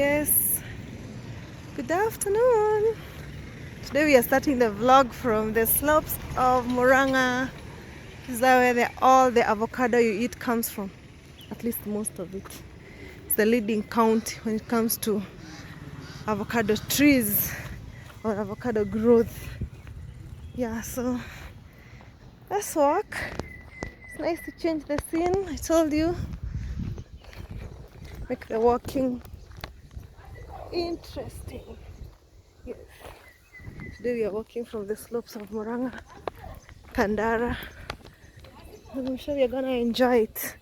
Yes, good afternoon. Today we are starting the vlog from the slopes of Murang'a. This is where all the avocado you eat comes from. At least most of it. It's the leading county when it comes to avocado trees or avocado growth. Yeah, so let's walk. It's nice to change the scene. I told you, make the walking interesting. Yes. Today we are walking from the slopes of Murang'a, Kandara. I'm sure you're gonna enjoy it.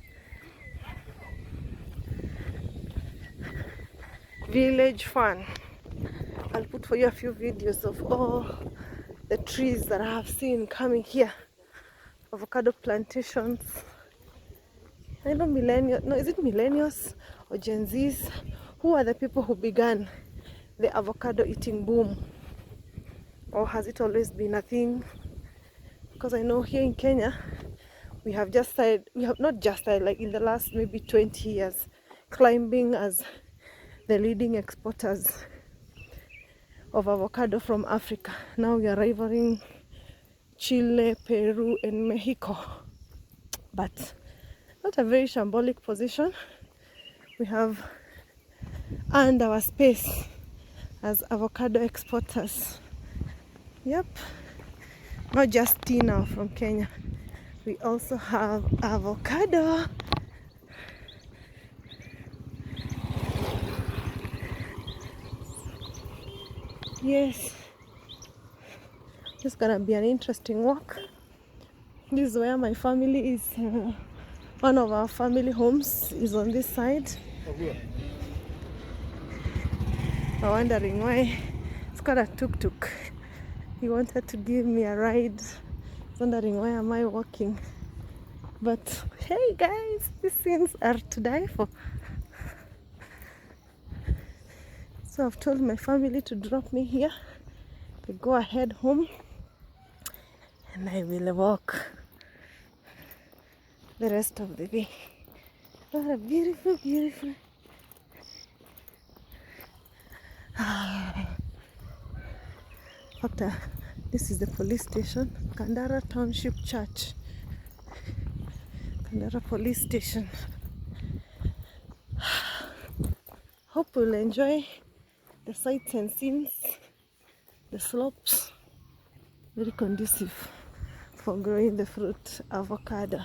Village fun. I'll put for you a few videos of all the trees that I have seen coming here. Avocado plantations. I know millennials, no, is it millennials or Gen Zs? Who are the people who began the avocado eating boom? Or has it always been a thing? Because I know here in Kenya, we have not just started, like in the last maybe 20 years, climbing as the leading exporters of avocado from Africa. Now we are rivaling Chile, Peru, and Mexico. But not a very shambolic position. We have earned our space as avocado exporters. Yep. Not just tea now from Kenya. We also have avocado. Yes. It's gonna be an interesting walk. This is where my family is. One of our family homes is on this side. I'm wondering why it's got a tuk-tuk. He wanted to give me a ride. Wondering why am I walking. But hey guys, these scenes are to die for. So I've told my family to drop me here. They go ahead home and I will walk the rest of the day. What a beautiful, beautiful. After this is the police station, Kandara Township Church. Kandara Police Station. Hope you'll enjoy the sights and scenes. The slopes, very conducive for growing the fruit avocado.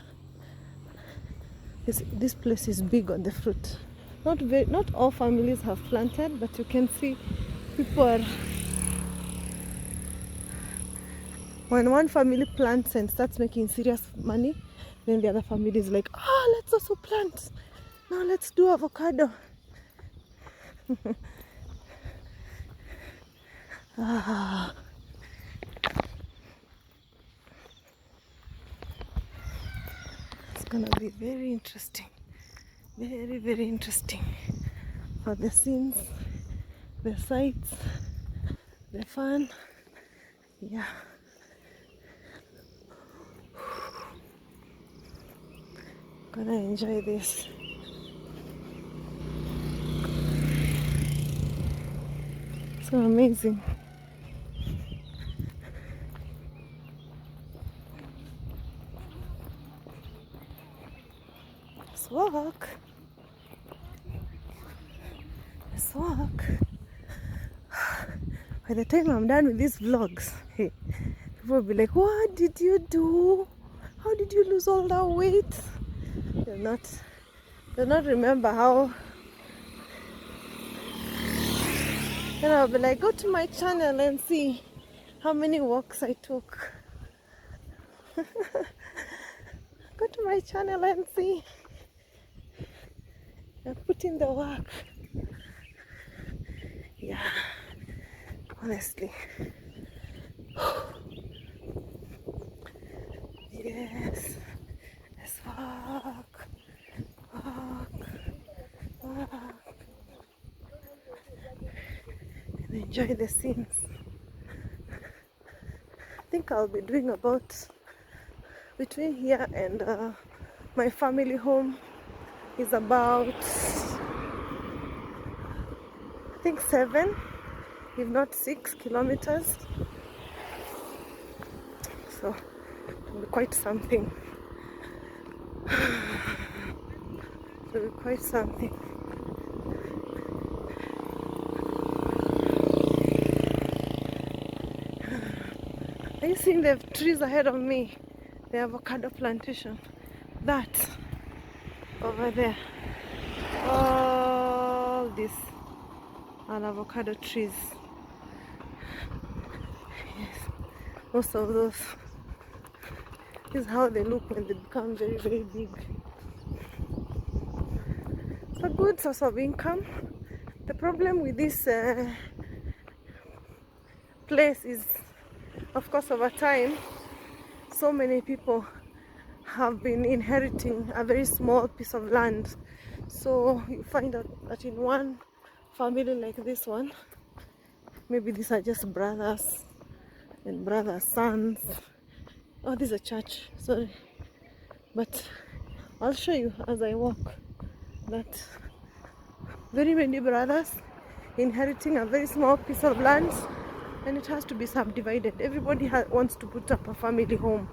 This place is big on the fruit. Not all families have planted, but you can see people are. When one family plants and starts making serious money, then the other family is like, oh, let's also plant. Now let's do avocado. It's gonna be very interesting. Very, very interesting. For the scenes, the sights, the fun. Yeah. Gonna enjoy this. So amazing. Let's walk. Let's walk. By the time I'm done with these vlogs, hey, people will be like, what did you do? How did you lose all that weight? They'll not remember how. Then I'll be like, go to my channel and see how many walks I took. Go to my channel and see. I put in the work. Yeah, honestly. Yes. Let's walk. And enjoy the scenes. I think I'll be doing about between here and my family home is about think 7, if not 6 kilometers. So it'll be quite something. It'll be quite something. Are you seeing the trees ahead of me? The avocado plantation. That over there. All these are avocado trees. Yes. Most of those. This is how they look when they become very, very big. It's a good source of income. The problem with this place is, of course, over time, so many people have been inheriting a very small piece of land. So you find out that in one family like this one, maybe these are just brothers and brothers' sons. Oh, this is a church, sorry. But I'll show you as I walk that very many brothers inheriting a very small piece of land, and it has to be subdivided. Everybody wants to put up a family home.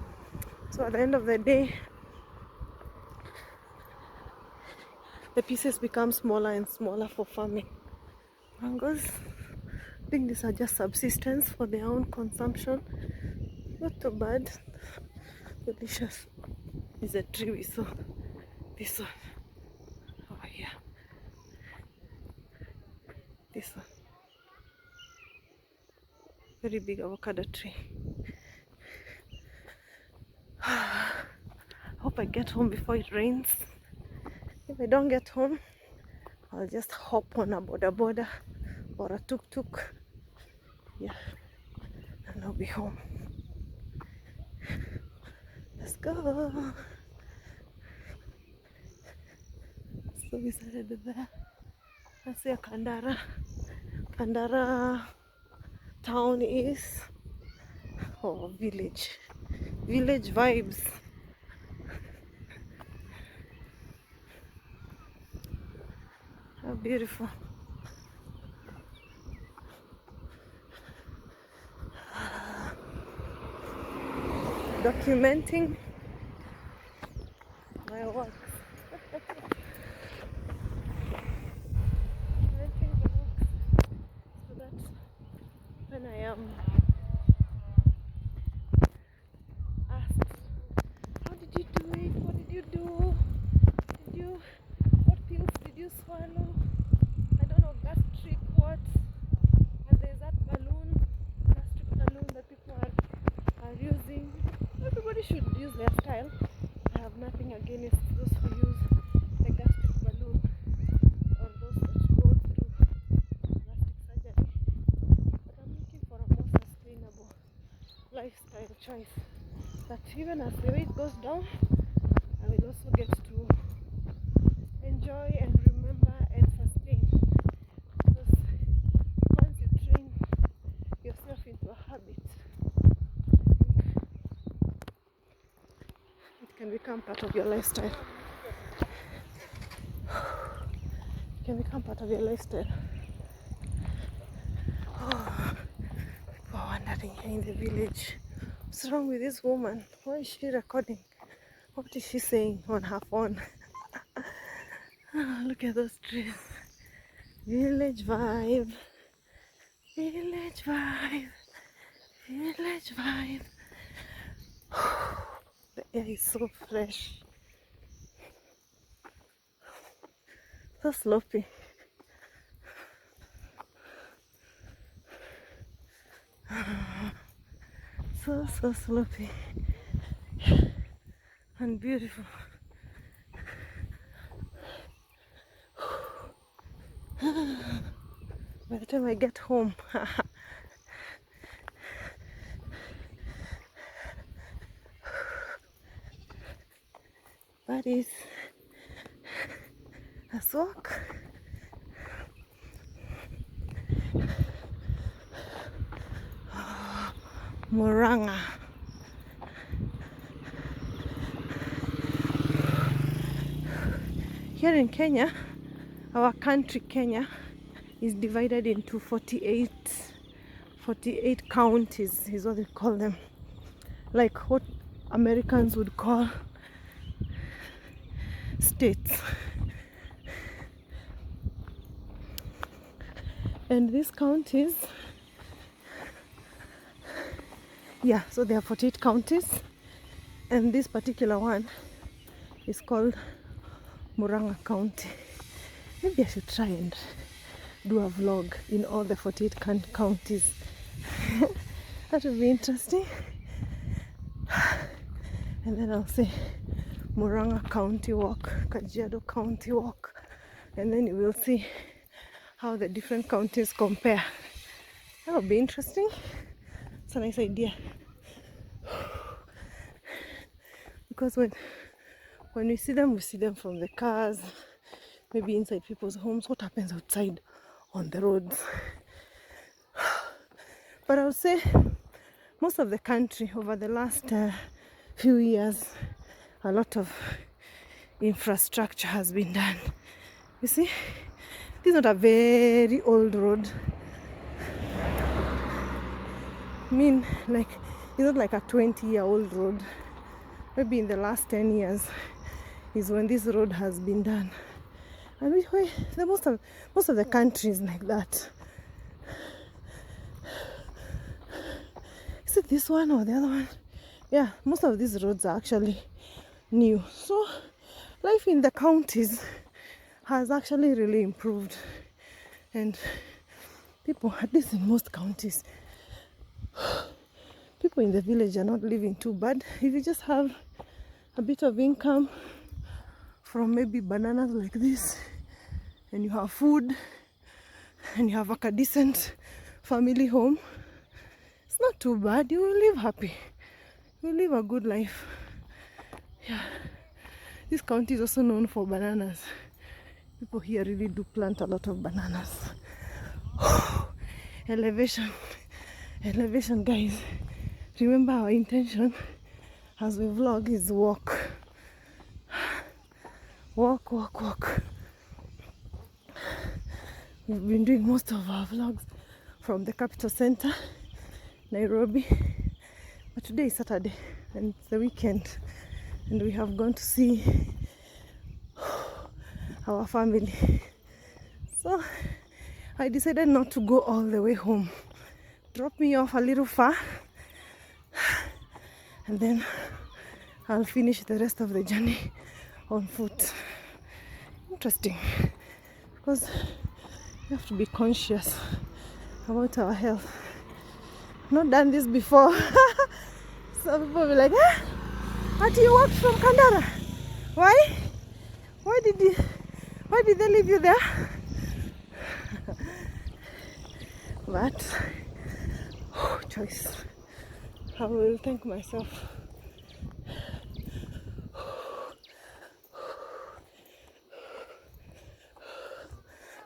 So at the end of the day, the pieces become smaller and smaller for farming. Mangoes, I think these are just subsistence for their own consumption. Not too bad. Delicious. Is a tree we saw. This one. Over here. This one. Very big avocado tree. I hope I get home before it rains. If I don't get home, I'll just hop on a boda or a tuk-tuk. Yeah. And I'll be home. Let's go. So we started there. That's where Kandara town is. Oh, village vibes. How beautiful. Documenting my work. So that when I am asked, how did you do it? What did you do? What pills did you swallow? I don't know, gastric what? And there's that gastric balloon that people are using. Everybody should use their style. I have nothing against those who use the gastric balloon or those that go through plastic surgery. But I'm looking for a more sustainable lifestyle choice. That even as the weight goes down, I will also get to enjoy and remember and sustain. Because once you train yourself into a habit, it can become part of your lifestyle. It can become part of your lifestyle. Oh, people are wandering here in the village. What's wrong with this woman? Why is she recording? What is she saying on her phone? Oh, look at those trees. Village vibe. Village vibe. Village vibe. The air is so fresh. So sloppy. So sloppy. And beautiful. By the time I get home, buddies, let's walk. Murang'a. Here in Kenya, our country Kenya, is divided into 48 counties is what they call them, like what Americans would call states. And these counties, yeah, so there are 48 counties, and this particular one is called Murang'a County. Maybe I should try and do a vlog in all the 48 counties. That would be interesting. And then I'll say Murang'a County walk, Kajiado County walk, and then you will see how the different counties compare. That would be interesting. It's a nice idea. Because when we see them from the cars, maybe inside people's homes. What happens outside on the roads? But I would say most of the country over the last few years, a lot of infrastructure has been done. You see, this is not a very old road. I mean, like, it's not like a 20-year-old road. Maybe in the last 10 years is when this road has been done. And most of the country is like that. Is it this one or the other one? Yeah, most of these roads are actually new. So life in the counties has actually really improved. And people, at least in most counties, people in the village are not living too bad. If you just have a bit of income from maybe bananas like this, and you have food, and you have like a decent family home, it's not too bad. You will live happy. You will live a good life. Yeah. This county is also known for bananas. People here really do plant a lot of bananas. Elevation, guys. Remember, our intention as we vlog is walk. Walk. We've been doing most of our vlogs from the capital center, Nairobi. But today is Saturday and it's the weekend, and we have gone to see our family. So I decided not to go all the way home. Drop me off a little far, and then I'll finish the rest of the journey on foot. Interesting, because we have to be conscious about our health. I've not done this before. Some people will be like, but you walked from Kandara. Why? Why did they leave you there? But choice. I will thank myself.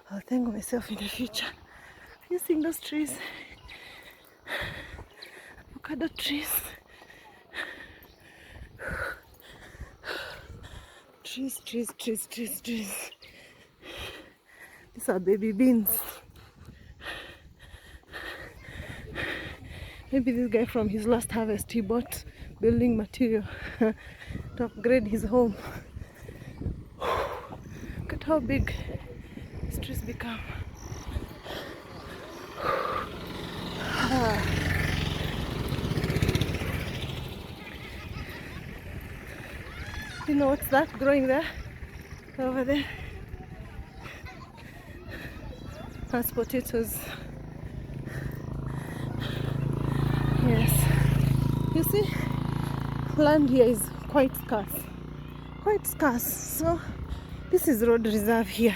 I'll thank myself in the future. You see those trees? Avocado trees. Trees. These are baby beans. Maybe this guy from his last harvest, he bought building material to upgrade his home. Look at how big these trees become. You know what's that growing there? Over there. That's potatoes. Yes. You see, land here is quite scarce. So this is road reserve here.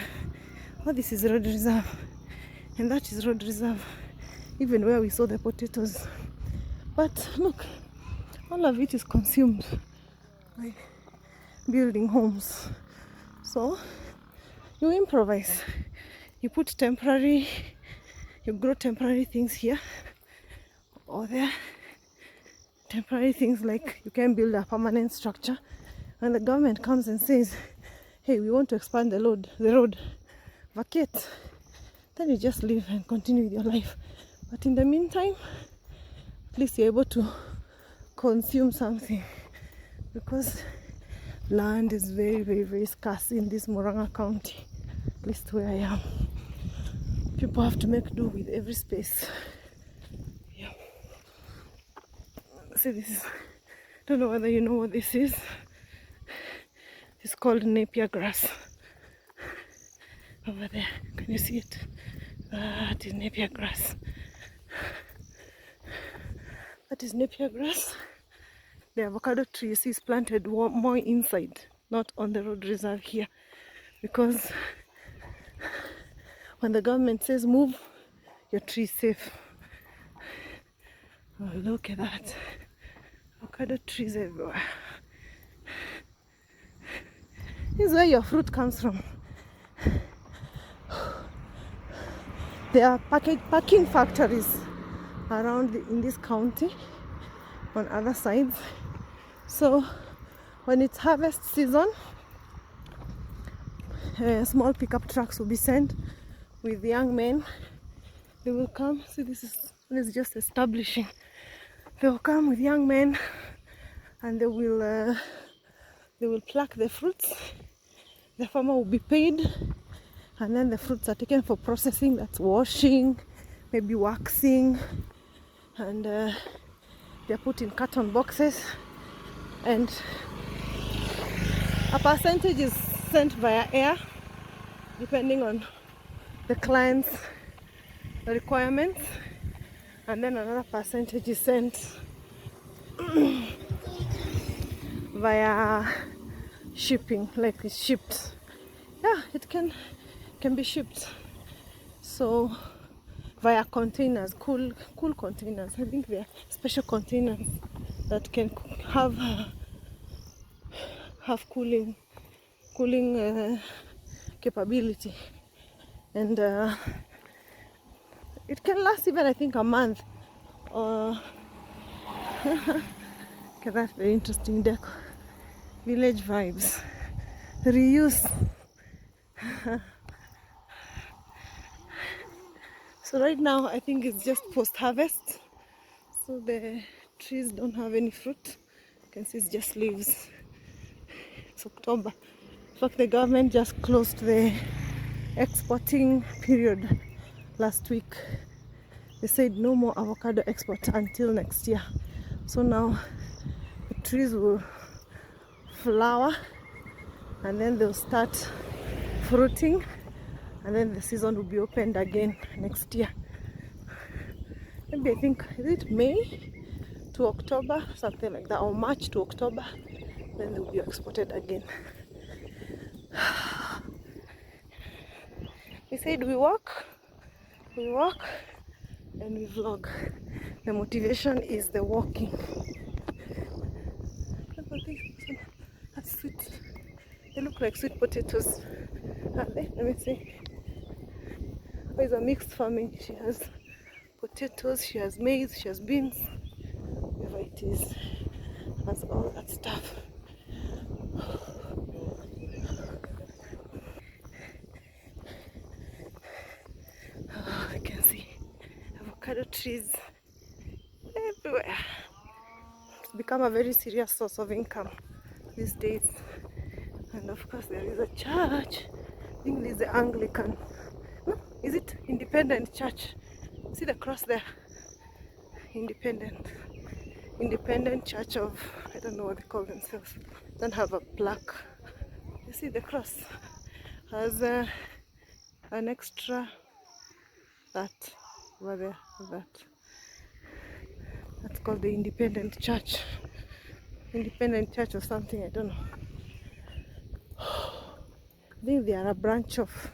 Oh, this is road reserve. And that is road reserve. Even where we saw the potatoes. But look, all of it is consumed by building homes. So you improvise. You put you grow temporary things here or there. Temporary things, like you can build a permanent structure, and the government comes and says, hey, we want to expand the road, vacate then you just live and continue with your life. But in the meantime, at least you're able to consume something, because land is very, very, very scarce in this Murang'a County, at least where I am. People have to make do with every space. Yeah. See, this is, don't know whether you know what this is. It's called napier grass. Over there, can you see it? That is napier grass. That is napier grass. The avocado tree, you see, is planted more inside, not on the road reserve here, because when the government says move, your tree is safe. Oh, look at that. Avocado trees everywhere. This is where your fruit comes from. There are packing factories around in this county on other sides. So when it's harvest season, small pickup trucks will be sent with young men. They will come. See, this is just establishing. They will come with young men, and they will pluck the fruits. The farmer will be paid, and then the fruits are taken for processing. That's washing, maybe waxing, and they're put in carton boxes, and a percentage is sent via air depending on the client's requirements, and then another percentage is sent via shipping, like it's shipped. Yeah, it can be shipped. So via containers, cool containers. I think they're special containers that can have cooling capability, and it can last even, I think, a month. Okay, that's very interesting. Deco, village vibes, reuse. So right now I think it's just post-harvest, so the trees don't have any fruit. You can see it's just leaves. It's October. In fact, the government just closed the exporting period last week. They said no more avocado export until next year. So now the trees will flower, and then they'll start fruiting, and then the season will be opened again next year. Maybe, I think, is it May to October, something like that, or March to October, then they'll be exported again. We said we walk and we vlog. The motivation is the walking. That's sweet. They look like sweet potatoes. Are they? Let me see. Oh, it's a mixed farming. She has potatoes, she has maize, she has beans. Whatever it is, has all that stuff. Oh, I can see avocado trees everywhere. It's become a very serious source of income these days. And of course there is a church. I think this is the Anglican. No, is it Independent Church? See the cross there? Independent Church of, I don't know what they call themselves. Don't have a plaque. You see the cross has an extra that over there. That's called the Independent Church. Independent Church or something, I don't know. I think they are a branch of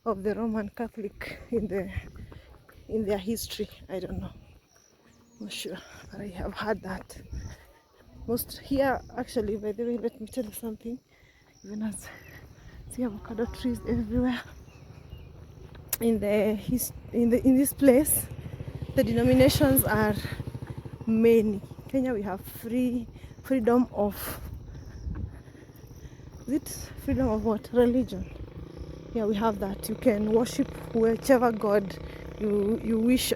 the Roman Catholic in their history. I don't know. I'm not sure, but I have heard that. Most here, actually, by the way, let me tell you something. Even as see avocado trees everywhere in this place, the denominations are many. In Kenya we have freedom of, is it freedom of what? Religion. Yeah, we have that. You can worship whichever God you wish,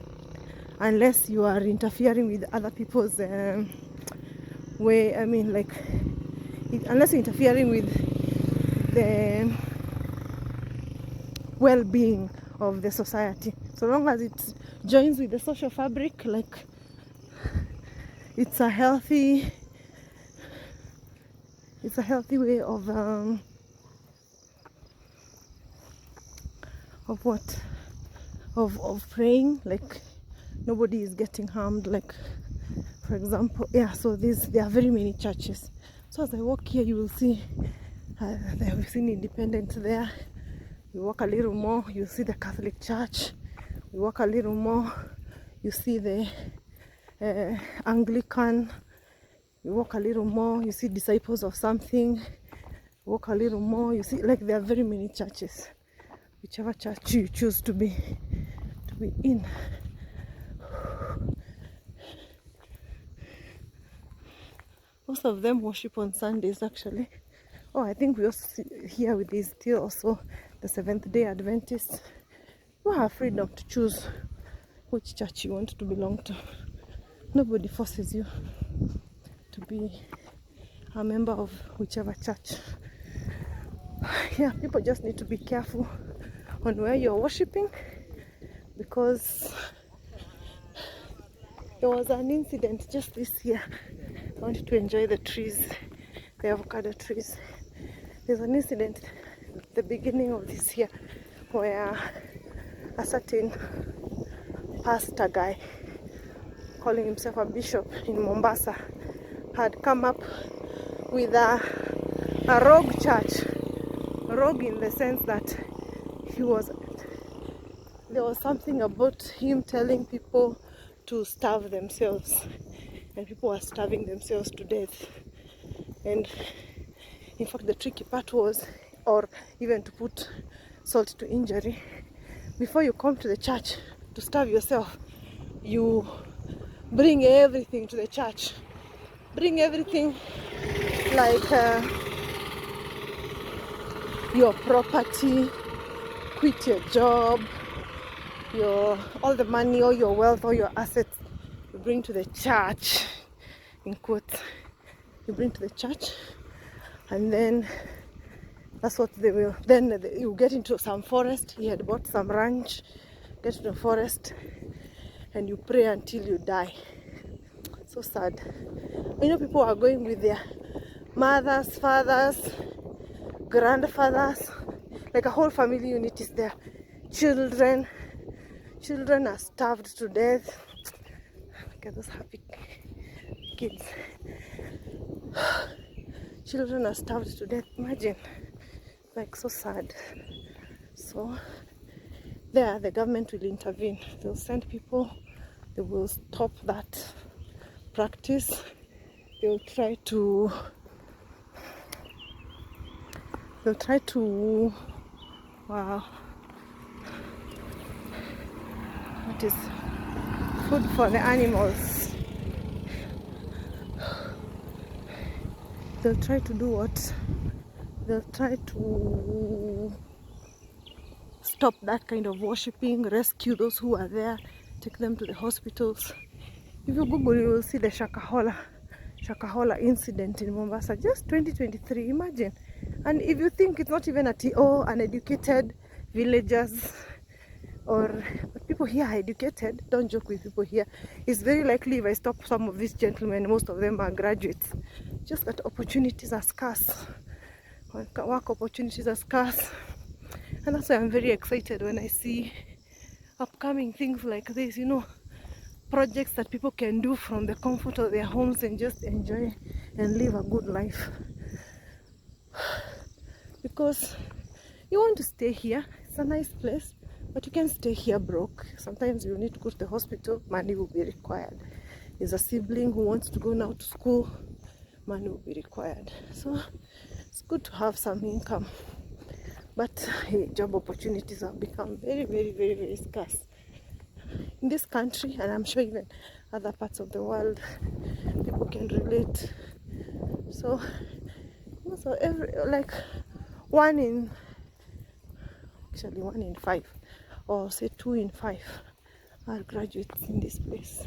unless you are interfering with other people's way. I mean, like, unless you're interfering with the well-being of the society. So long as it joins with the social fabric, like, it's a healthy way of what of praying. Like, nobody is getting harmed. Like, for example, yeah. So there are very many churches. So as I walk here, you will see we've seen Independent there. You walk a little more, you see the Catholic Church. You walk a little more, you see the Anglican. You walk a little more, you see Disciples of something. You walk a little more, you see, like, there are very many churches. Whichever church you choose to be in. Most of them worship on Sundays, actually. Oh, I think we also see here with this still also the Seventh-day Adventists. You have freedom to choose which church you want to belong to. Nobody forces you to be a member of whichever church. Yeah, people just need to be careful on where you're worshiping, because there was an incident just this year. I wanted to enjoy the trees, the avocado trees. There's an incident at the beginning of this year where a certain pastor guy, calling himself a bishop in Mombasa, had come up with a rogue church. Rogue in the sense that there was something about him telling people to starve themselves, and people were starving themselves to death. And in fact, the tricky part was, or even to put salt to injury, before you come to the church to starve yourself, you bring everything to the church. Bring everything, like your property, quit your job, all the money, all your wealth, all your assets, you bring to the church, in quotes. You bring to the church, and then that's what they will. Then you get into some forest. He had bought some ranch. Get to the forest, and you pray until you die. So sad. You know, people are going with their mothers, fathers, grandfathers, like a whole family unit is there. Children are starved to death. Look at those happy kids. Children are starved to death. Imagine, like, so sad. So there, the government will intervene. They'll send people. They will stop that practice. They'll try to wow, what is food for the animals. They'll try to do what? They'll try to stop that kind of worshipping, rescue those who are there, take them to the hospitals. If you Google, you will see the Shakahola incident in Mombasa, just 2023. Imagine. And if you think it's not even uneducated villagers, or people here are educated, don't joke with people here. It's very likely, if I stop some of these gentlemen, most of them are graduates. Just that opportunities are scarce. Work opportunities are scarce. And that's why I'm very excited when I see upcoming things like this, you know, projects that people can do from the comfort of their homes and just enjoy and live a good life. Because you want to stay here, it's a nice place, but you can't stay here broke. Sometimes you need to go to the hospital, money will be required. There's a sibling who wants to go now to school, money will be required. So it's good to have some income. But hey, job opportunities have become very, very, very, very scarce in this country, and I'm sure even other parts of the world. People can relate. So every, like, one in actually 1 in 5, or say 2 in 5 are graduates in this place.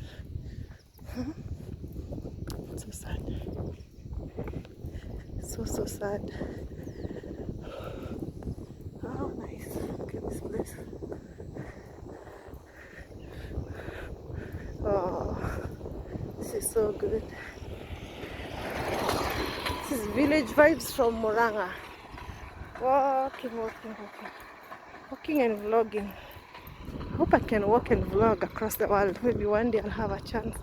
So sad. So sad. Oh, nice. Look at this place. Oh, this is so good. This is village vibes from Murang'a. Walking and vlogging. I hope I can walk and vlog across the world. Maybe one day I'll have a chance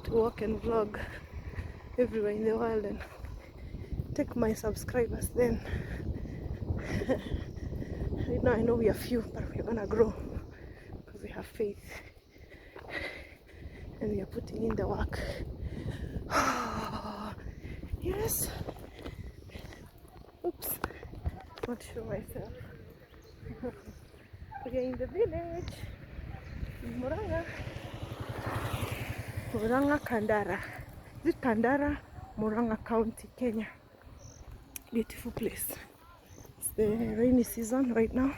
to walk and vlog everywhere in the world and take my subscribers then. Right now I know we are few, but we're gonna grow because we have faith and we are putting in the work. Yes. Oops. Not sure myself. We are in the village in Murang'a. Murang'a Kandara. Is it Kandara? Murang'a County, Kenya. Beautiful place. It's the rainy season right now.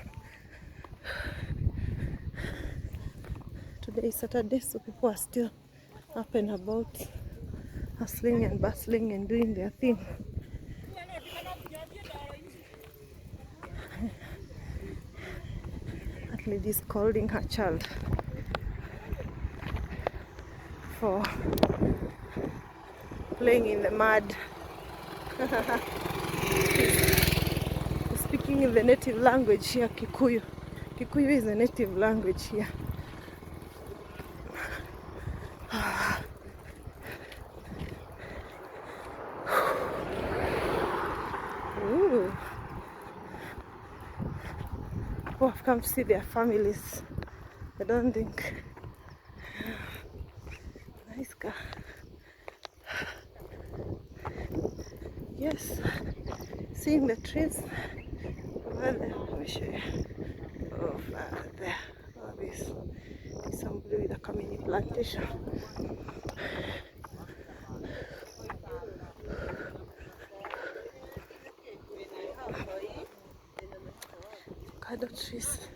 Today is Saturday, so people are still up and about, hustling and bustling and doing their thing. That lady is scolding her child for playing in the mud. Speaking in the native language here, Kikuyu. Kikuyu is a native language here. Ooh. People have come to see their families. I don't think. Nice car. Yes. Seeing the trees over there. Let me show you. Over there. Oh, this is somebody with a community plantation. Avocado trees.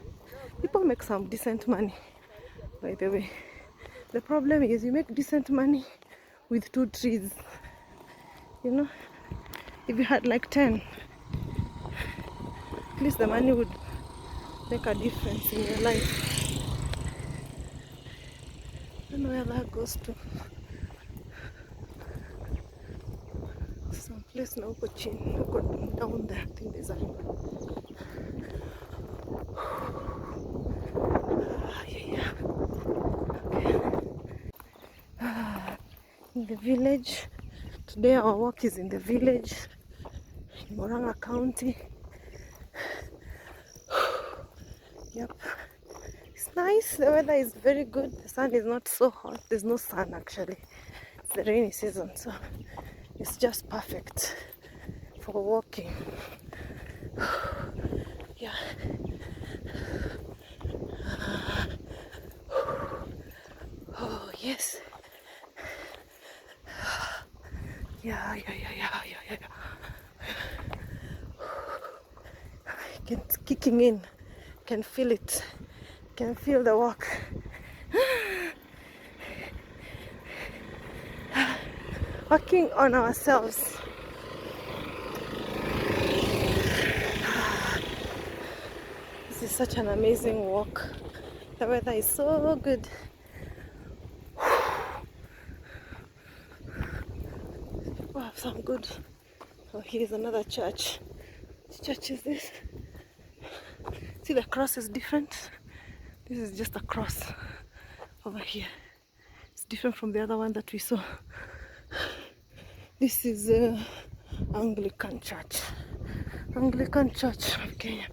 People make some decent money, by the way. The problem is you make decent money with 2 trees. You know, if you had like 10, at least the money would make a difference in your life. I don't know where that goes to. Some place now, go down there. I think there's a river. Yeah. Okay. In the village. Today our walk is in the village in Murang'a County. Yep. It's nice. The weather is very good. The sun is not so hot. There's no sun actually. It's the rainy season, so it's just perfect for walking. Yeah. Oh yes. Yeah. It's kicking in. Can feel it. Can feel the walk. Working on ourselves. This is such an amazing walk. The weather is so good. People have some good. Oh, here's another church. Which church is this? See, the cross is different. This is just a cross over here. It's different from the other one that we saw. This is Anglican Church. Anglican Church of Kenya.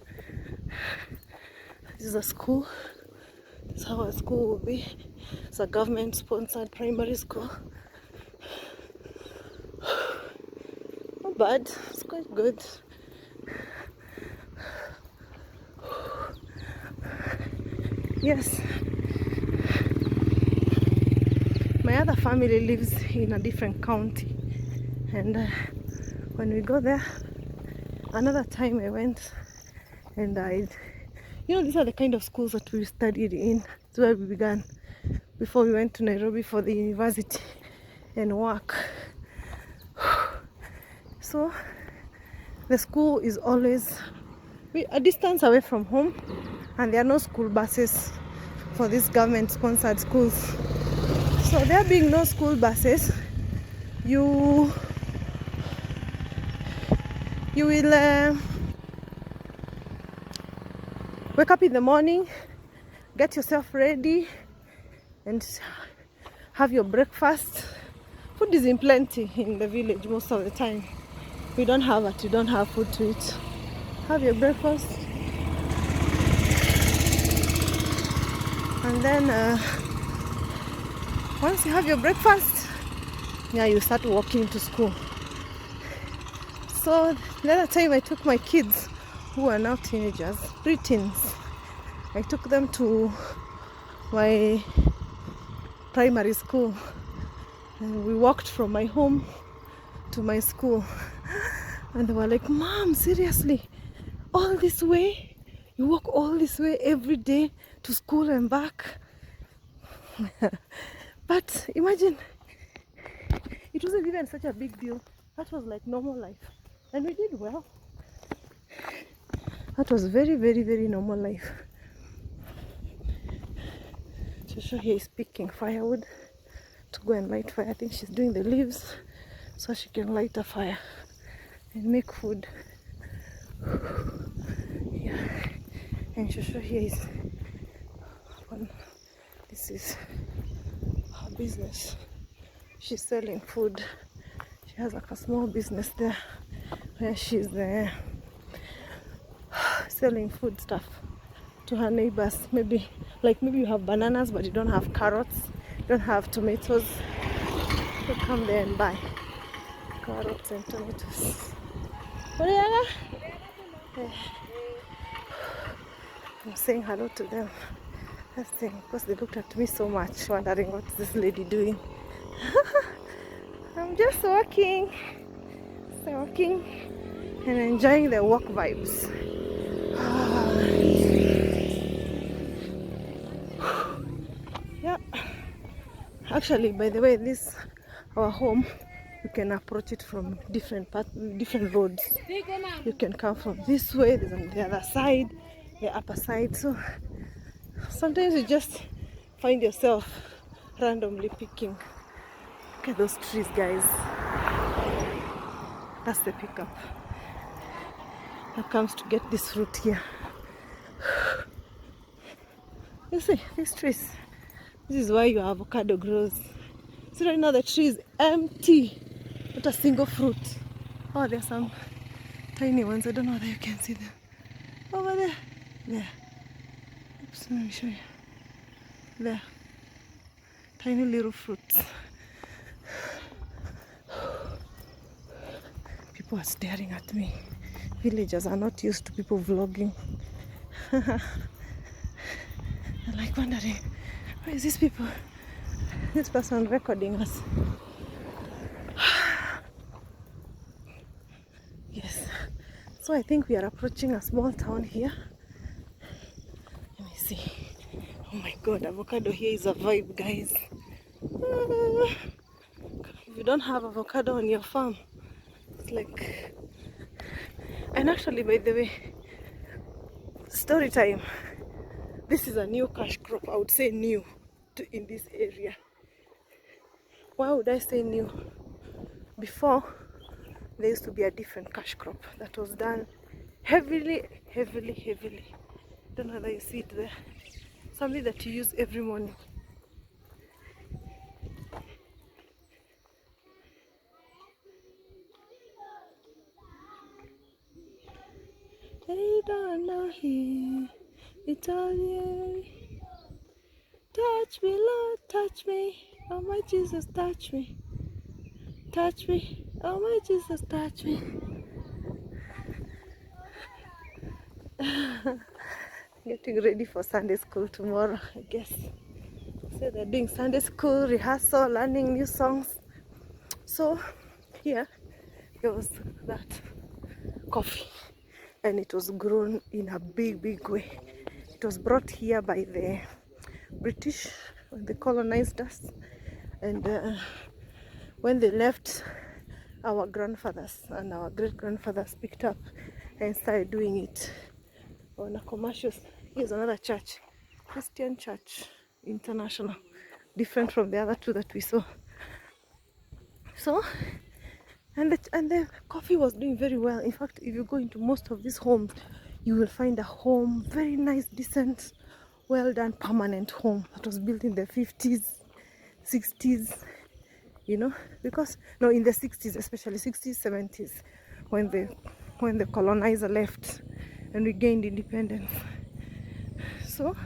This is a school. This is how a school will be. It's a government-sponsored primary school. Not bad. It's quite good. Yes. My other family lives in a different county, and when we go there, another time I went and I You know, these are the kind of schools that we studied in. That's where we began before we went to Nairobi for the university and work. So the school is always a distance away from home, and there are no school buses for these government-sponsored schools. So there being no school buses, you will wake up in the morning, get yourself ready, and have your breakfast. Food is in plenty in the village most of the time. We don't have it, you don't have food to eat. Have your breakfast, and then once you have your breakfast, yeah, you start walking to school. So the other time I took my kids, who are now teenagers, pre-teens, I took them to my primary school, and we walked from my home to my school, and they were like, "Mom, seriously, all this way? You walk all this way every day to school and back?" But imagine, it wasn't even such a big deal. That was like normal life, and we did well. That was very, very, very normal life. Shosho here is picking firewood to go and light fire. I think she's doing the leaves so she can light a fire and make food. Yeah, and Shosho here is this is her business. She's selling food. She has like a small business there where she's selling food stuff to her neighbors. Maybe you have bananas but you don't have carrots, you don't have tomatoes. You come there and buy carrots and tomatoes. I'm saying hello to them. That's the thing, because they looked at me so much, wondering what's this lady doing. I'm just walking and enjoying the walk vibes. Yeah, actually, by the way, this our home, you can approach it from different roads. You can come from this way, there's on the other side, the upper side. So sometimes you just find yourself randomly picking. Look at those trees, guys. That's the pickup that comes to get this fruit here. You see these trees. This is why your avocado grows. See, right now the tree is empty, not a single fruit. Oh, there's some tiny ones. I don't know whether you can see them over there. There. Oops, let me show you. There. Tiny little fruits. People are staring at me. Villagers are not used to people vlogging. They're like wondering, where is these people? This person recording us. Yes. So I think we are approaching a small town here. Let me see. Oh my god, avocado here is a vibe, guys. If you don't have avocado on your farm, it's like... And actually, by the way, story time. This is a new cash crop. I would say new in this area. Why would I say new? Before, there used to be a different cash crop that was done heavily. Don't know whether you see it there. Something that you use every morning. They don't know him. It's all you. Touch me, Lord, touch me. Oh my Jesus, touch me. Touch me. Oh my Jesus, touch me. Getting ready for Sunday school tomorrow, I guess. So they're doing Sunday school rehearsal, learning new songs. So here was that coffee, and it was grown in a big way. It was brought here by the British when they colonized us, and when they left, our grandfathers and our great-grandfathers picked up and started doing it on a commercial. Here's another church, Christian Church International, different from the other two that we saw. So, and the coffee was doing very well. In fact, if you go into most of these homes, you will find a home, very nice, decent, well done, permanent home that was built in the 50s, 60s, you know, because no, in the 60s, especially 60s, 70s, when the colonizer left and we gained independence. So,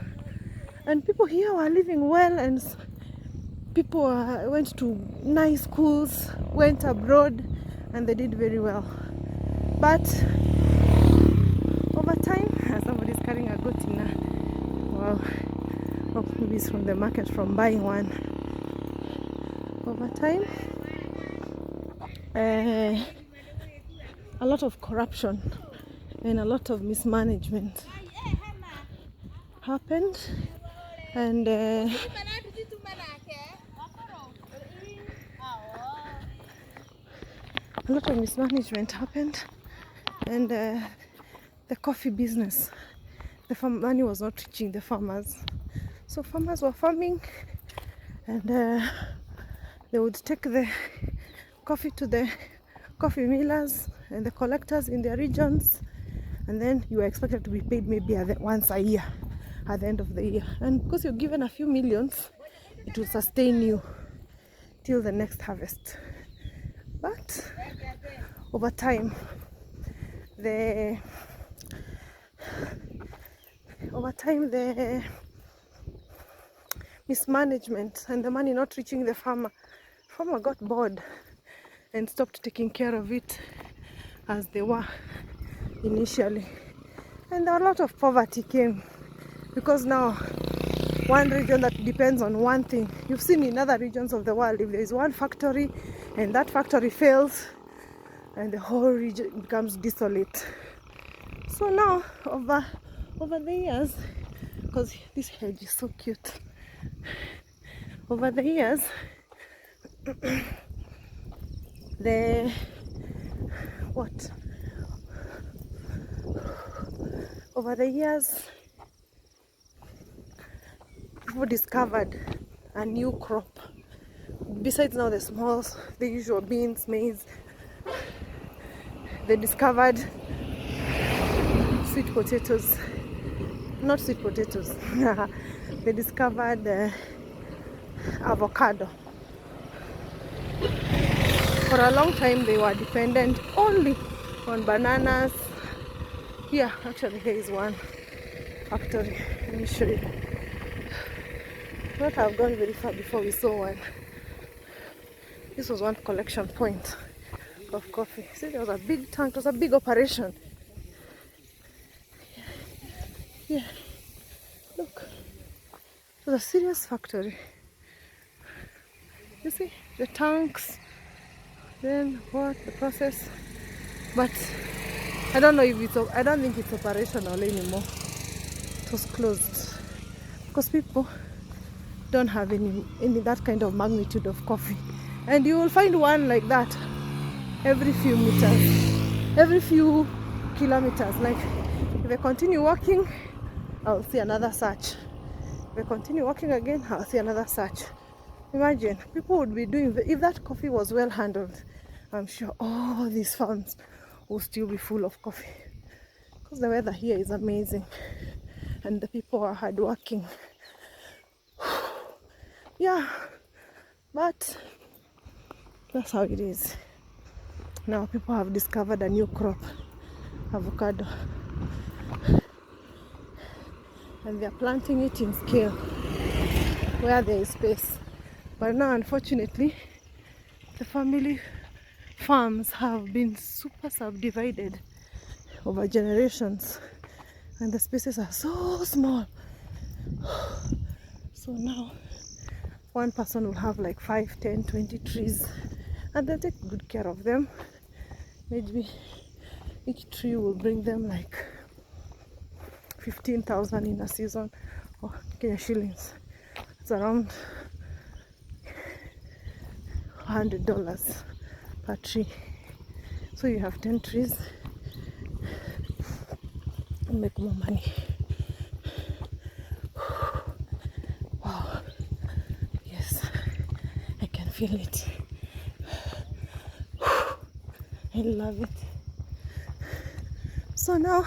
and people here were living well, and people went to nice schools, went abroad, and they did very well. But over time, somebody's carrying a goat in a, wow, oh, maybe it's from the market, from buying one. Over time, a lot of corruption and a lot of mismanagement happened, and a lot of mismanagement happened, and the coffee business, the money was not reaching the farmers. So farmers were farming, and they would take the coffee to the coffee millers and the collectors in their regions, and then you were expected to be paid maybe once a year at the end of the year. And because you're given a few millions, it will sustain you till the next harvest. But over time, the mismanagement and the money not reaching the farmer got bored and stopped taking care of it as they were initially. And a lot of poverty came, because now one region that depends on one thing, you've seen in other regions of the world, if there is one factory and that factory fails, and the whole region becomes desolate. So now over the years, because this hedge is so cute, over the years over the years people discovered a new crop. Besides now the usual beans, maize, they discovered sweet potatoes. Not sweet potatoes. They discovered avocado. For a long time they were dependent only on bananas. Here, actually, here is one factory. Let me show you. Not have gone very far before we saw one. This was one collection point of coffee. See, there was a big tank. It was a big operation. Yeah, look, it was a serious factory. You see the tanks, then the process. But I don't know if I don't think it's operational anymore. It was closed because people don't have any that kind of magnitude of coffee, and you will find one like that every few meters, every few kilometers. Like if I continue walking, I'll see another such. If I continue walking again, I'll see another such. Imagine, people would be doing, if that coffee was well handled, I'm sure all these farms will still be full of coffee. Because the weather here is amazing, and the people are hardworking. Yeah, but that's how it is. Now people have discovered a new crop, avocado, and they're planting it in scale where there is space. But now, unfortunately, the family farms have been super subdivided over generations, and the spaces are so small. So now one person will have like 5, 10, 20 trees, and they'll take good care of them. Maybe each tree will bring them like 15,000 in a season, or Kenya shillings. It's around $100 per tree. So you have 10 trees, you make more money. Wow, yes, I can feel it. I love it. So now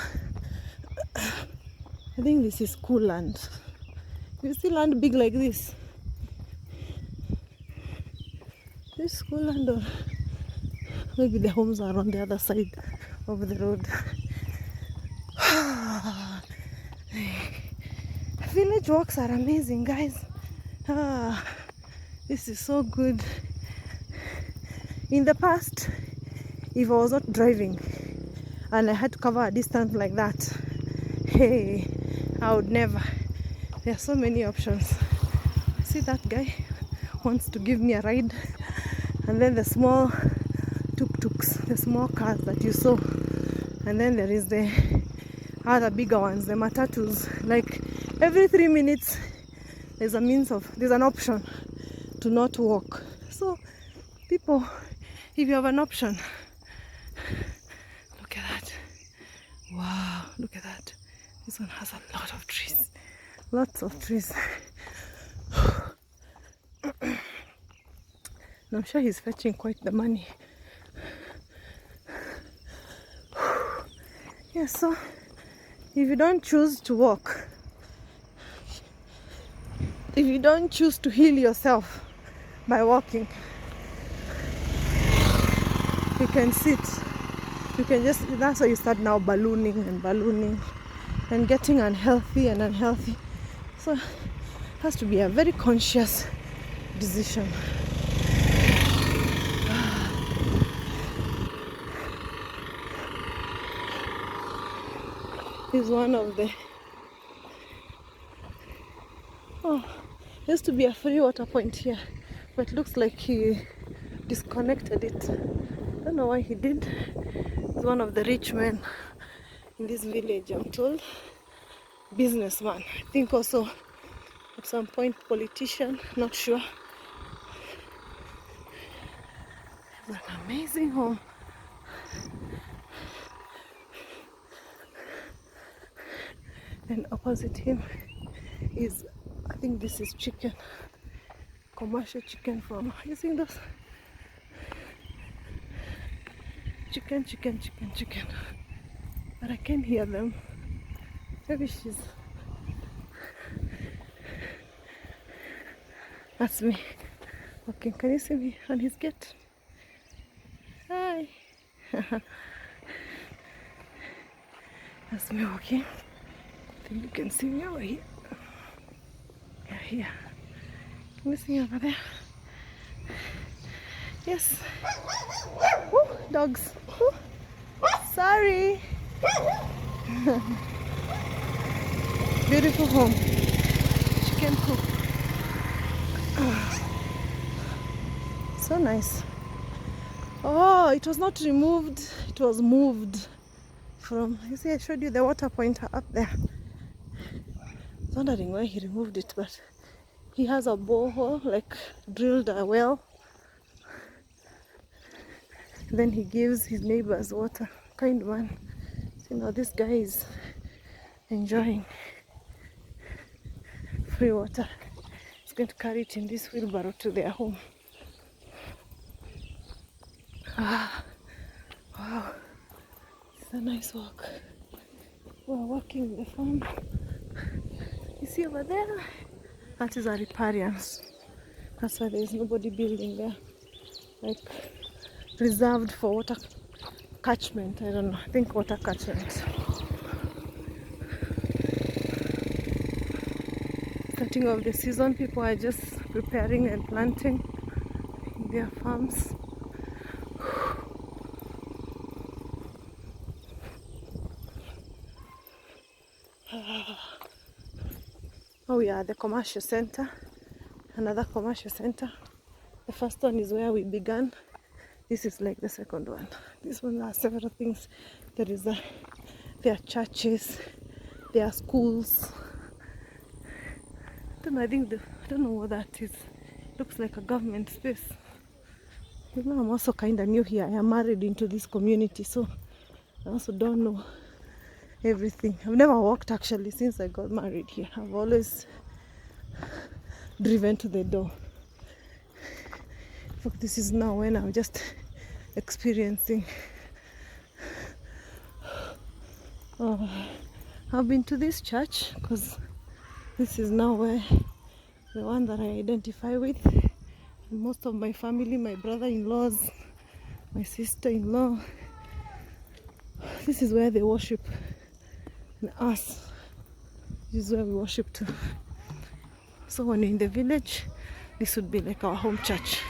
I think this is cool land. You see land big like this? This is cool land, or maybe the homes are on the other side of the road. Village walks are amazing, guys. This is so good. In the past, if I was not driving and I had to cover a distance like that, hey, I would never. There are so many options. See, that guy wants to give me a ride, and then the small tuk-tuks, the small cars that you saw, and then there is the other bigger ones, the matatus. Like every 3 minutes there's an option to not walk. So people, if you have an option, look at that. Wow, look at that. This one has a lot of trees. Lots of trees. And I'm sure he's fetching quite the money. Yeah, so if you don't choose to walk, if you don't choose to heal yourself by walking, you can sit. You can just, that's why you start now ballooning and getting unhealthy. So it has to be a very conscious decision. Is one of the used to be a free water point here, but looks like he disconnected it. I don't know why he did. He's one of the rich men in this village, I'm told. Businessman, I think also at some point politician, not sure. It's an amazing home. And opposite him is, I think this is chicken, commercial chicken farm. You see those? Chicken. But I can't hear them. Maybe she's... That's me. Okay, can you see me on his gate? Hi. That's me walking. I think you can see me over here. Yeah, here. Can you see me over there? Yes. Woo, dogs. Woo. Sorry. Beautiful home. Chicken coop. So nice. Oh, it was not removed. It was moved from, you see, I showed you the water pointer up there. I was wondering why he removed it, but he has a borehole, like drilled a well. Then he gives his neighbors water. Kind man. You know, this guy is enjoying free water. He's going to carry it in this wheelbarrow to their home. Ah, wow. It's a nice walk. We're walking the farm. You see over there? That is a riparians. That's why there is nobody building there. Like reserved for water catchment. I don't know. I think water catchment. Starting of the season, people are just preparing and planting their farms. Oh yeah, the commercial center. Another commercial center. The first one is where we began. This is like the second one. This one has several things. There are churches, There are schools. I don't know what that is. Looks like a government space. You know, I'm also kind of new here. I am married into this community, so I also don't know everything. I've never walked actually since I got married here. I've always driven to the door. In fact, this is now when I'm just experiencing. I've been to this church because this is now where the one that I identify with. And most of my family, my brother-in-laws, my sister-in-law, this is where they worship. And us, this is where we worship too. So when you're in the village, this would be like our home church.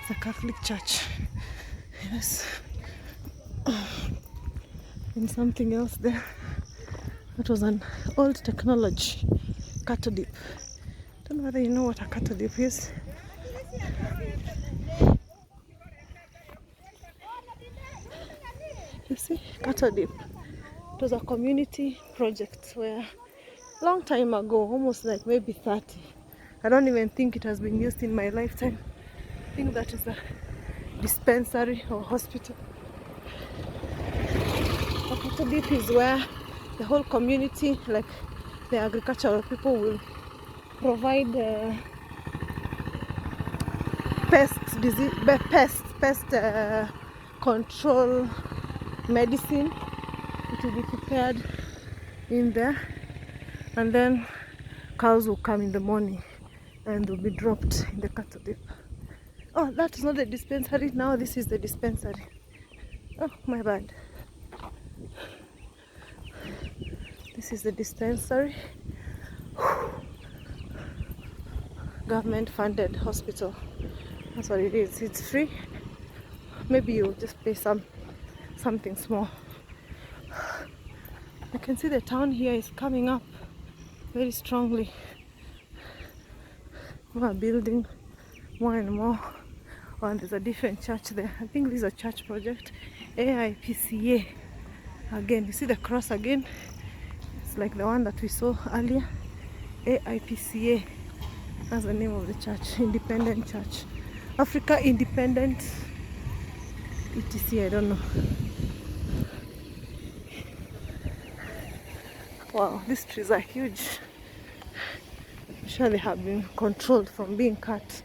It's a Catholic church. Yes. And something else there. That was an old technology, cattle dip. Don't know whether you know what a cattle dip is. You see, cattle dip. It was a community project where long time ago, almost like maybe 30. I don't even think it has been used in my lifetime. I think that is a dispensary or hospital. A cattle dip is where the whole community, like the agricultural people, will provide pest control medicine. It will be prepared in there, and then cows will come in the morning and will be dropped in the cattle dip. Oh, that is not the dispensary. Now this is the dispensary. Oh, my bad. This is the dispensary. Government funded hospital. That's what it is. It's free. Maybe you'll just pay something small. I can see the town here is coming up very strongly. More building, more and more. Oh, and there's a different church there. I think this is a church project. AIPCA. Again, you see the cross again. It's like the one that we saw earlier. AIPCA. That's the name of the church. Independent Church. Africa Independent ETC, I don't know. Wow, these trees are huge. I'm sure they have been controlled from being cut.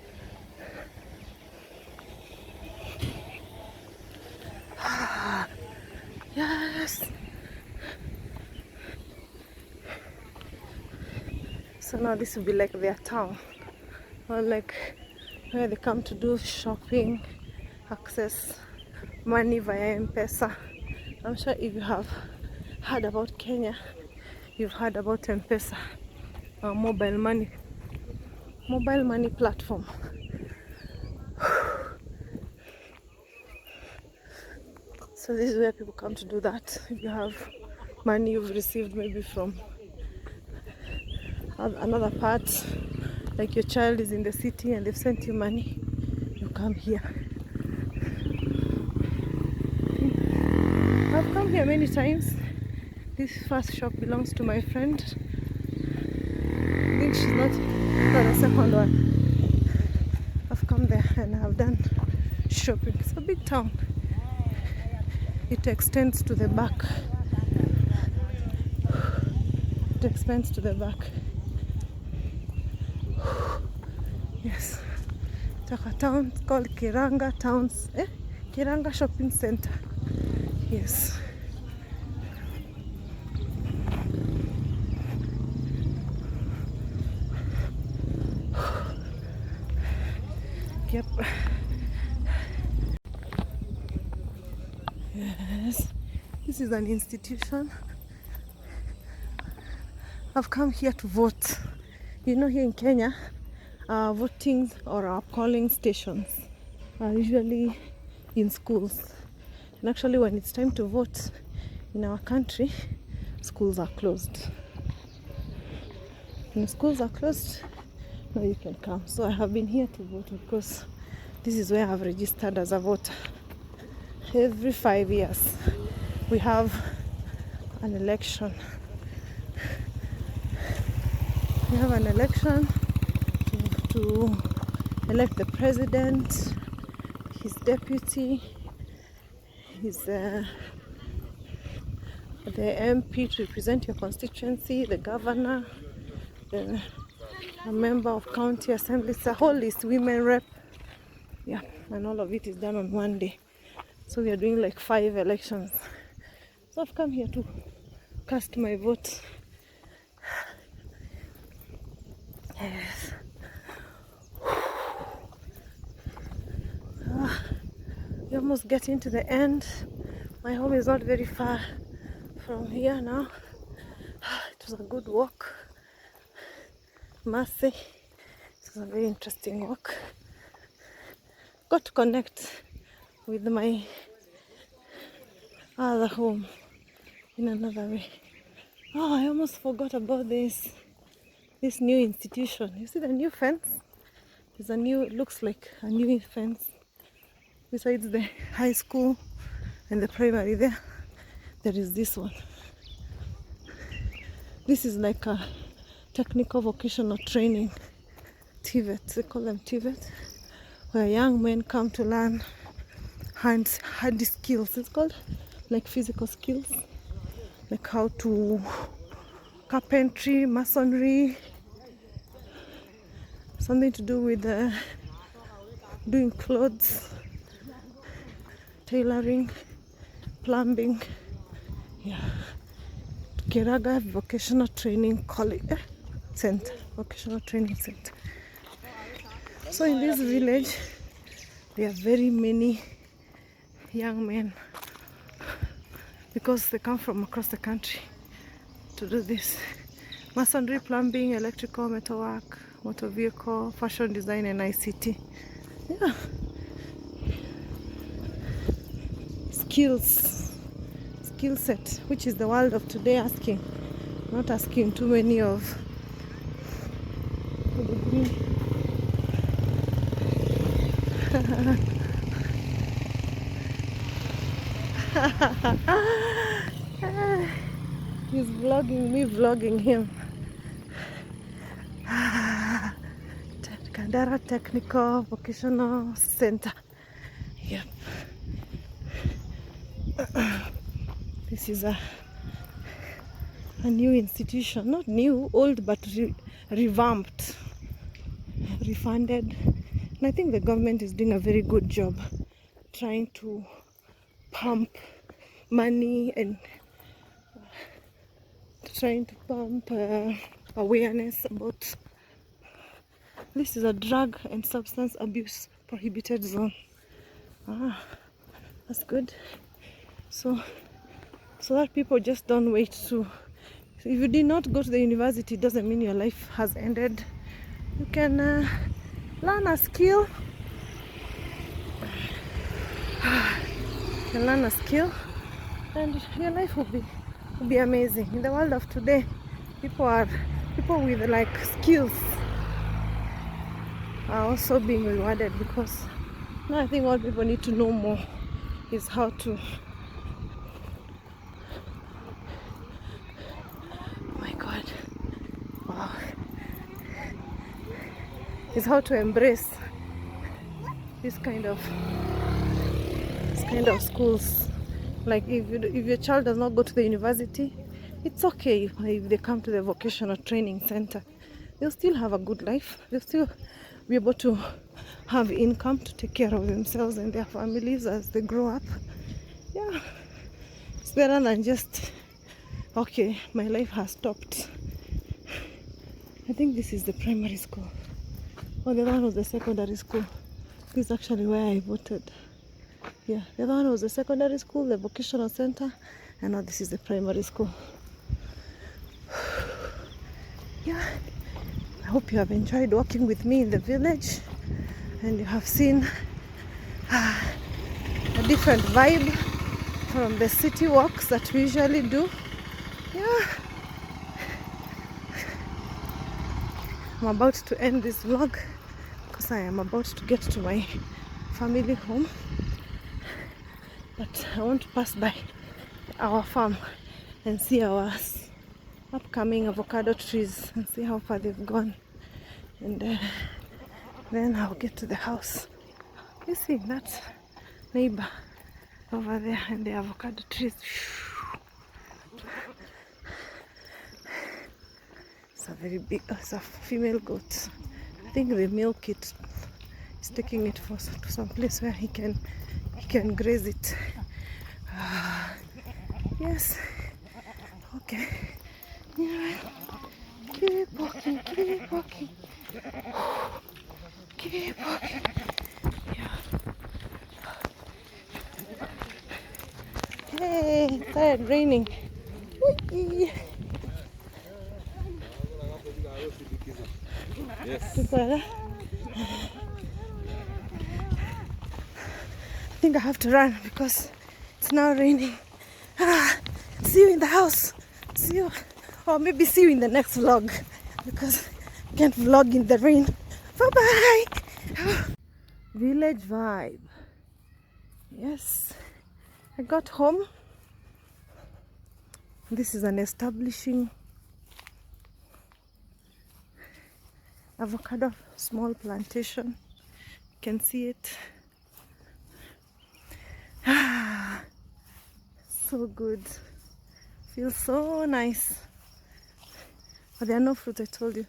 Yes. So now this will be like their town, or like where they come to do shopping, access money via M-Pesa. I'm sure if you have heard about Kenya, you've heard about M-Pesa, our mobile money platform. So this is where people come to do that. If you have money you've received maybe from another part, like your child is in the city and they've sent you money, you come here. I've come here many times. This first shop belongs to my friend. I think she's not the second one. I've come there and I've done shopping. It's a big town. It extends to the back. It extends to the back. Yes. Taka town. It's called Kiranga Towns. Kiranga Shopping Center. Yes. Yep. Yes. This is an institution. I've come here to vote. You know, here in Kenya, voting or our polling stations are usually in schools. And actually, when it's time to vote in our country, schools are closed. When schools are closed, now you can come. So I have been here to vote because this is where I've registered as a voter. Every 5 years, we have an election. We have an election to elect the president, his deputy, the MP to represent your constituency, the governor, then a member of county assembly. It's a whole list, women rep. Yeah, and all of it is done on one day. So we are doing like 5 elections. So I've come here to cast my vote. Yes. We almost getting to the end. My home is not very far from here now. It was a good walk. Mercy. It was a very interesting walk. Got to connect with my other home in another way. Oh, I almost forgot about this new institution. You see the new fence? There's a new, it looks like a new fence besides the high school and the primary there is this one. This is like a technical vocational training, TVET, they call them TVET, where young men come to learn hard skills. It's called like physical skills, like how to carpentry, masonry, something to do with doing clothes, tailoring, plumbing. Yeah, Kiraga Vocational Training College Center, Vocational Training Center. So in this village, there are very many young men because they come from across the country to do this. Masonry, plumbing, electrical, metalwork, motor vehicle, fashion design and ICT. Yeah. Skill set, which is the world of today asking, not asking too many of he's vlogging me, vlogging him. Kandara Technical Vocational Center. Yep. This is a new institution, not new, old, but revamped, refunded. And I think the government is doing a very good job trying to pump money and trying to pump awareness about this is a drug and substance abuse prohibited zone. That's good. So that people just don't wait to. So if you did not go to the university, it doesn't mean your life has ended. You can learn a skill. You can learn a skill, and your life will be amazing. In the world of today, people with like skills are also being rewarded, because now I think what people need to know more is how to is how to embrace this kind of schools. Like if your child does not go to the university, it's okay if they come to the vocational training center. They'll still have a good life. They'll still be able to have income to take care of themselves and their families as they grow up. Yeah, it's better than just, okay, my life has stopped. I think this is the primary school. Oh, the other one was the secondary school. This is actually where I voted. Yeah, the other one was the secondary school, the vocational center, and now this is the primary school. Yeah, I hope you have enjoyed walking with me in the village, and you have seen a different vibe from the city walks that we usually do. Yeah. I'm about to end this vlog because I am about to get to my family home, but I want to pass by our farm and see our upcoming avocado trees and see how far they've gone. And then I'll get to the house. You see that neighbor over there and the avocado trees. It's a very big, it's a female goat. I think they milk it. He's taking it to some place where he can graze it. Yes. Okay. Yeah. Keep walking, keep walking. Keep walking. Yeah. Hey, it started raining. Whee! Yes. I think I have to run because it's now raining. See you in the house. See you, or maybe see you in the next vlog because I can't vlog in the rain. Bye bye. Village vibe. Yes, I got home. This is an establishing avocado small plantation. You can see it. So good. Feels so nice. But there are no fruits, I told you.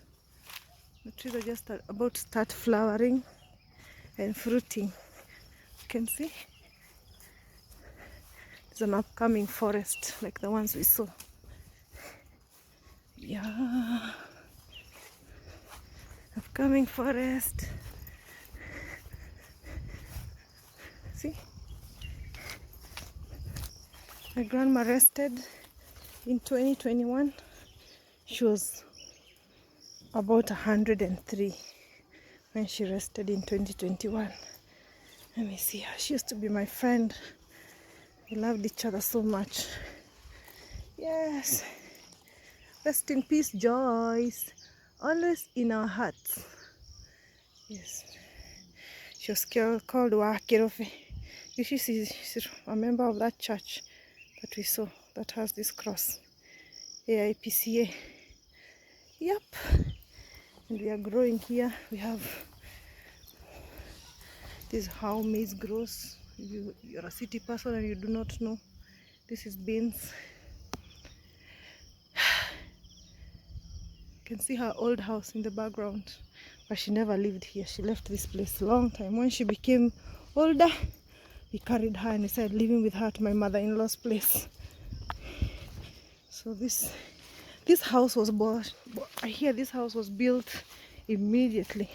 The trees are just about to start flowering and fruiting. You can see it's an upcoming forest like the ones we saw. Yeah. Upcoming forest. See? My grandma rested in 2021. She was about 103 when she rested in 2021. Let me see her. She used to be my friend. We loved each other so much. Yes. Rest in peace, Joyce. Always in our hearts. Yes. She was called Wakirofe. She's a member of that church that we saw that has this cross. AIPCA. Yep. And we are growing here. We have this is how maize grows. If you're a city person and you do not know, this is beans. You can see her old house in the background, but she never lived here. She left this place a long time. When she became older, we carried her and we started living with her at my mother-in-law's place. So this house was bought. I hear this house was built immediately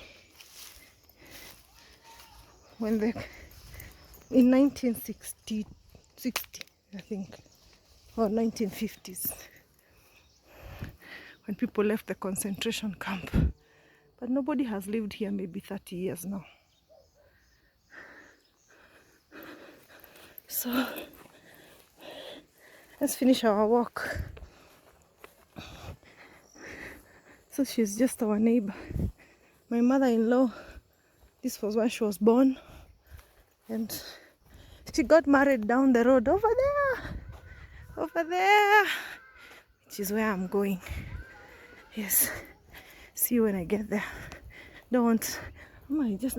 when in 1960, I think, or 1950s, when people left the concentration camp. But nobody has lived here maybe 30 years now. So let's finish our walk. So she's just our neighbor. My mother-in-law, this was where she was born, and she got married down the road over there, which is where I'm going. Yes, see you when I get there. Let me just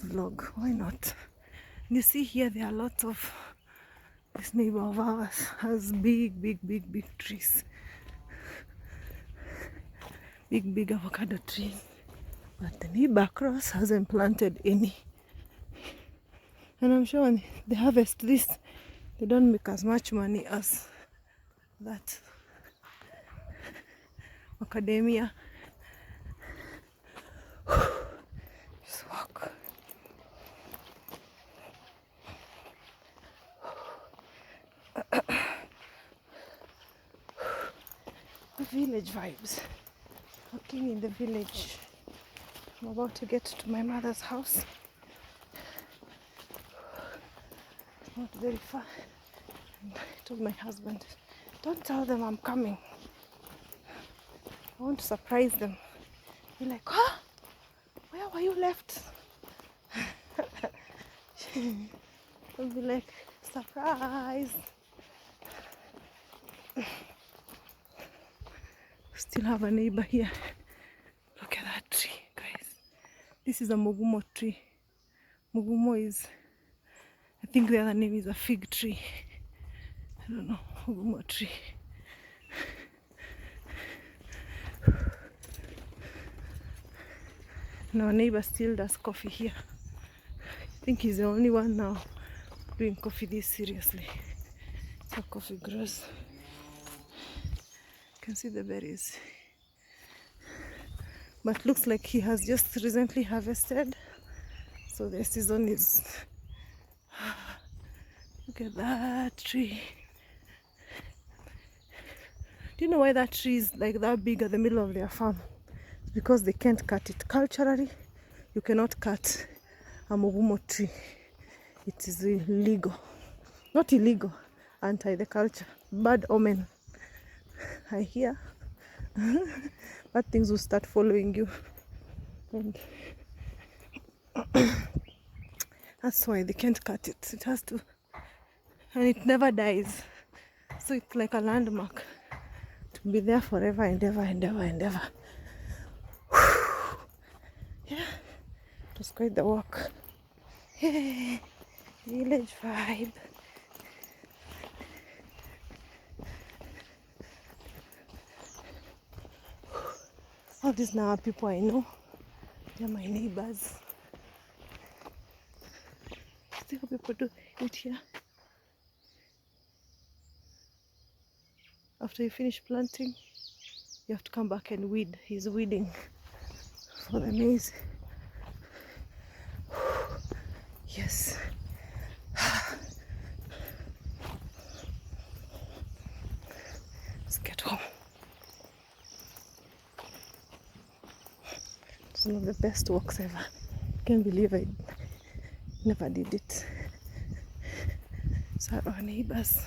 vlog, why not? You see here there are lots of, this neighbor of ours has big trees, big avocado trees, but the neighbor across hasn't planted any. And I'm sure when they harvest this, they don't make as much money as that macadamia. Just walk. The village vibes. Walking in the village. I'm about to get to my mother's house. It's not very far. And I told my husband, don't tell them I'm coming. I want to surprise them. Be like, huh? Where were you left? I'll be like, surprise. still have a neighbor here. Look at that tree, guys. This is a mugumo tree. Mugumo is, I think the other name is a fig tree. I don't know, mugumo tree. And our neighbor still does coffee here. I think he's the only one now doing coffee this seriously. How coffee grows. You can see the berries. But looks like he has just recently harvested. So the season is... Look at that tree. Do you know why that tree is like that big at the middle of their farm? It's because they can't cut it. Culturally, you cannot cut a mugumo tree. It is illegal. Not illegal, anti the culture. Bad omen. I hear. Bad things will start following you. And that's why they can't cut it. It has to. And it never dies. So it's like a landmark. To be there forever and ever and ever and ever. Yeah. It was quite the walk. Hey, village vibe. All these now are people I know. They're my neighbors. See how people do it here. After you finish planting, you have to come back and weed. He's weeding for the maize. Yes. Let's get home. It's one of the best walks ever. Can't believe I never did it. So our neighbors.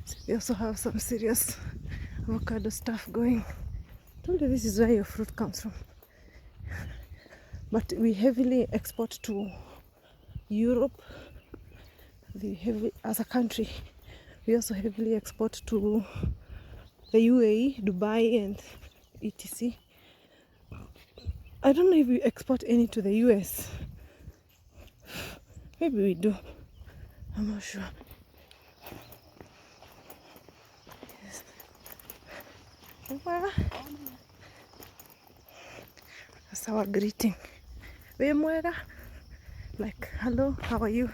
So they also have some serious avocado stuff going. I told you this is where your fruit comes from. But we heavily export to Europe. As a country, we also heavily export to the UAE, Dubai, and etc. I don't know if we export any to the US. Maybe we do. I'm not sure. Yes. That's our greeting. Like, hello, how are you?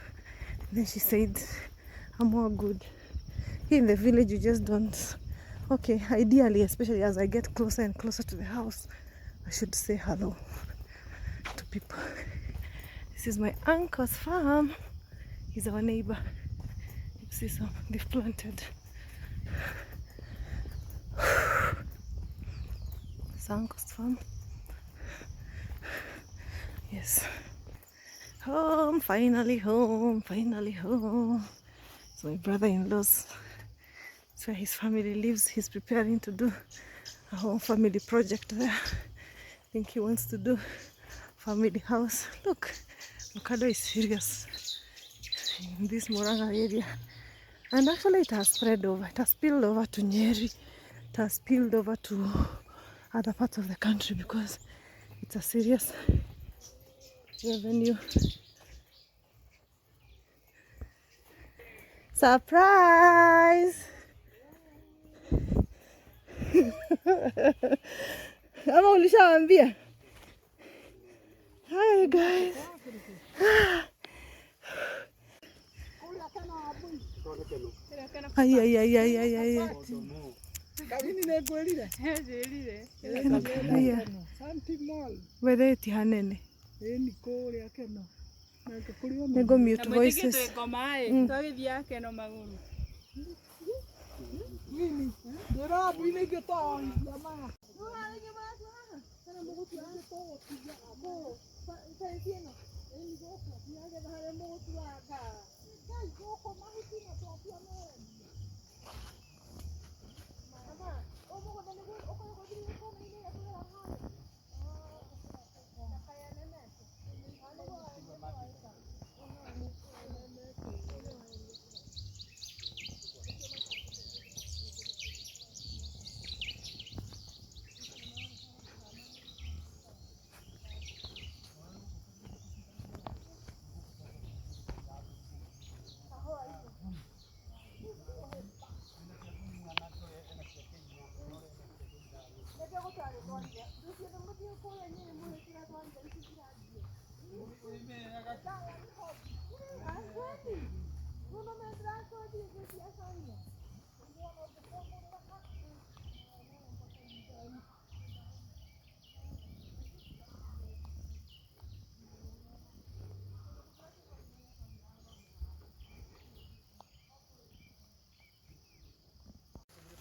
Then she said, I'm all good. Here in the village, you just don't. Okay, ideally, especially as I get closer and closer to the house, I should say hello to people. This is my uncle's farm. He's our neighbor. You see some, they've planted. It's uncle's farm. Yes. Home, finally home, finally home. It's my brother-in-law's. That's where his family lives. He's preparing to do a home family project there. I think he wants to do family house. Look, avocado is serious in this Murang'a area. And actually it has spread over. It has spilled over to Nyeri. It has spilled over to other parts of the country because it's a serious revenue. Surprise! Ama ulishaambia? Hi guys. Ay ay ay ay ay ay. Whether ti hanene. Nego mute voices.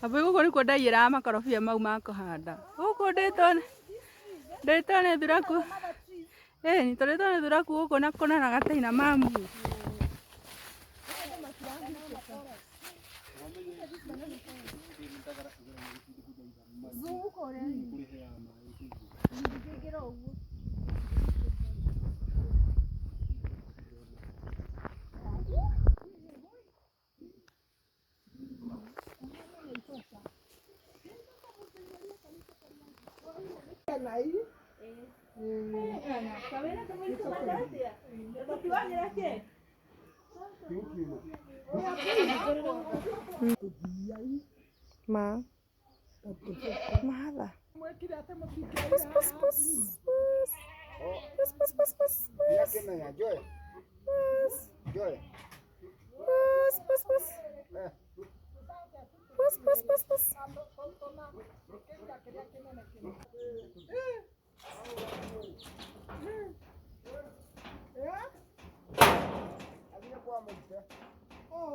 Hapo yuko niko ndaiyera makorobia mau ma kuhanda. Huko ndetone thuraku. Ni ndetone thuraku huko na kona na gataina mamu. Ma. Mahala. Pus, pus, pus, pus. Pus, pus, pus, pus, pus. Pus, pus, pus. Pus, pus, pus, pus. Oh,